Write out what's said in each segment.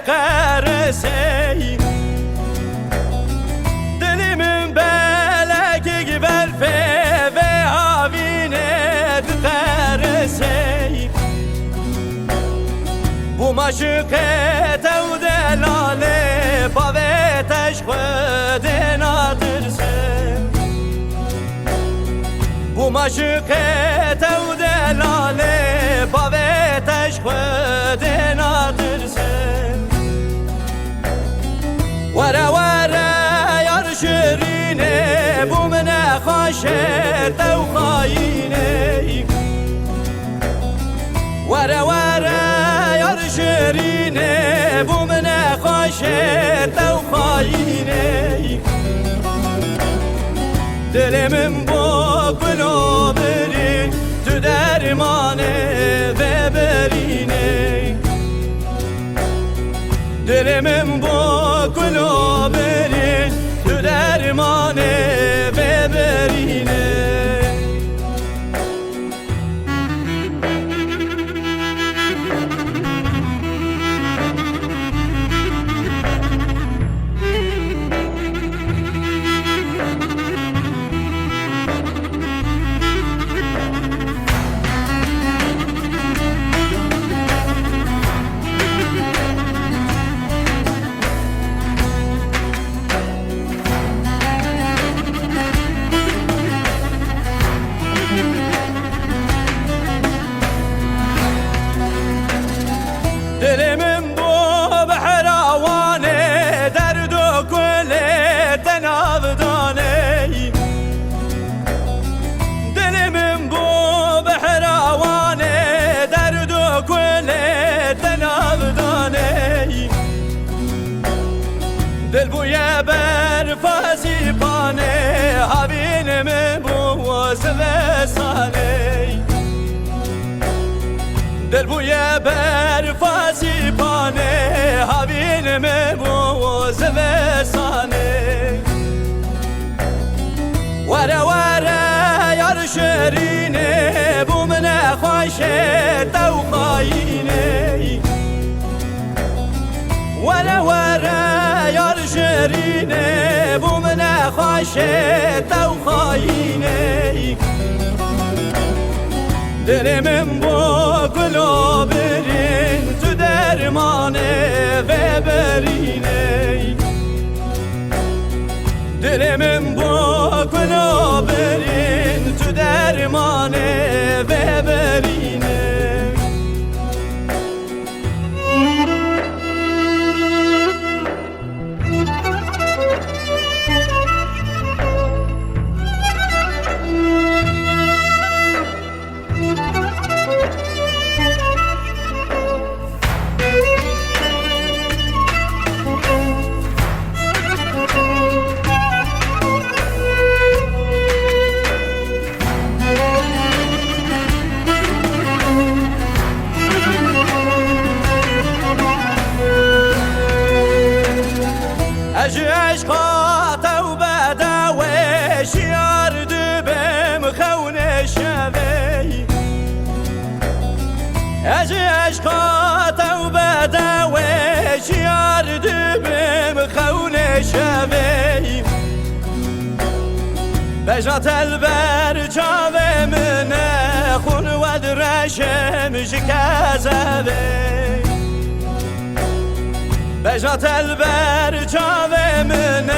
قرسي دلي من بالك جبال في هاوينت قرسي بو مشقت و دلاله باوتش خود ناترسه بو مشقت و دلاله باوتش خود ناترسه وره وره یار شیرینه بو من خاشت و خاینه وره وره یار شیرینه بو من خاشت و خاینه دل من با گلو برین تو درمانه و برینه دل من با گلو برین تو درمانه و برینه دل من بو بحراوانه درد و کل تنابدانه دل من بو بحراوانه درد و کل تنابدانه دل بوی برفازی پانه هاوین من بو سوسانه دل بوی برفازی پانه هاوین مبوز وسانه وره وره یار شیرینه بو من خاشت و خاینه وره وره یار شیرینه بو من خاشت و خاینه دل من با گلو برین تو درمانه و برینه دل من با گلو برین تو درمانه و برینه عشقات و بدوش یار دبم خون شوی عشقات و بدوش یار دبم خون شوی بجات البر جاوه من خون و درشم شکازوی بجات البر جاوه من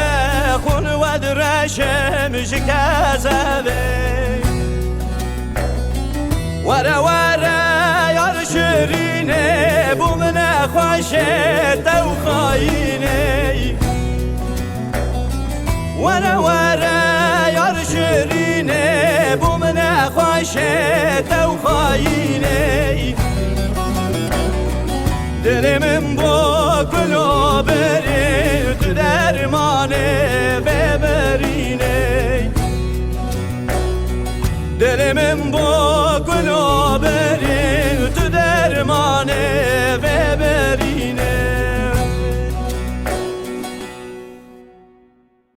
خون و درشم شکازوی وره وره یار شیرینه بو من خاشت و خاینه وره وره یار شیرینه بو من خاشت و خاینه دل